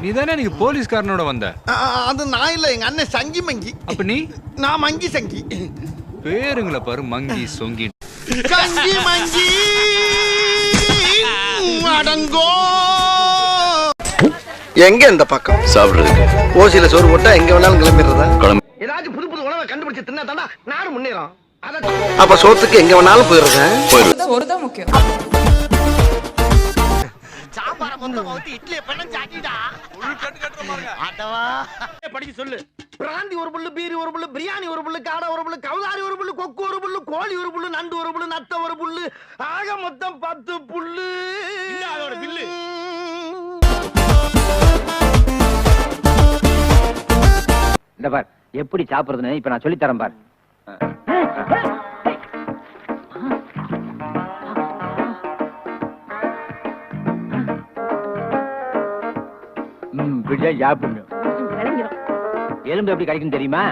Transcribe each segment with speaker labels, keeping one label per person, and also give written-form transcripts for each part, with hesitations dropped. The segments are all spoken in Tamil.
Speaker 1: நீ தானே நீங்க போலீஸ்காரனோட வந்த?
Speaker 2: அது நான் இல்ல, எங்க அண்ணன் சங்கி மங்கி.
Speaker 1: அப்ப நீ?
Speaker 2: நான் மங்கி சங்கி.
Speaker 1: பேருங்கள பாரு, மங்கி சொங்கி.
Speaker 2: சங்கி மங்கி அடங்கோ. எங்க இந்த பக்கம்
Speaker 3: சாப்பிடுறதுக்கு
Speaker 2: ஓசியில சோறு போட்டா எங்க வேணாலும் கிளம்பிடுறதா?
Speaker 3: ஏதாச்சும்
Speaker 2: புது புது உணவை கண்டுபிடிச்சு தின்னா தாண்டா நானும் முன்னேறும். அப்ப சோத்துக்கு எங்க வேணாலும் போயிடுறேன்.
Speaker 4: ஒருதான் முக்கியம்.
Speaker 2: சாம்பார மொத்தம் ஊத்தி இட்லிய பண்ண சாட்டிடா. ஒரு கட்டு கட்டற பாருங்க. ஆட்டவா. படிச்சு சொல்லு. பிராந்தி ஒரு புல்லு, பீரி ஒரு புல்லு, பிரியாணி ஒரு புல்லு, காடை ஒரு புல்லு, கவுதாரி ஒரு புல்லு, கொக்கு ஒரு புல்லு, கோழி ஒரு புல்லு, நண்டு ஒரு புல்லு, நத்த ஒரு புல்லு, ஆக மொத்தம் 10 புல்லு. இந்த அதோட பில்லு.
Speaker 5: இந்த பார் எப்படி சாப்பிடுறதுன்னு இப்ப நான் சொல்லி தரேன் பார். எலும்பு எப்படி கிடைக்கும் தெரியுமா?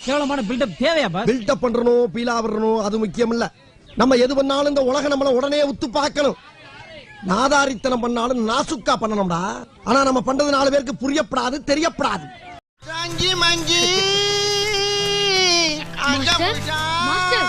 Speaker 6: கேவலமான பில்டப் தேவையா பாஸ்?
Speaker 7: பில்டப் பண்றணும், பீலா வரணும், அது முக்கியம் இல்ல. நம்ம எது பண்ணாலும் இந்த உலகம் நம்மள உடனே உத்து பார்க்கணும். நாதாரித்தனம் பண்ணாலும் நாசுக்கா பண்ணணும்டா. ஆனா நம்ம பண்றது 4 பேருக்கு புரியப்படாது, தெரியப்படாது.
Speaker 2: சங்கி மங்கி
Speaker 8: மாஸ்டர், மாஸ்டர்,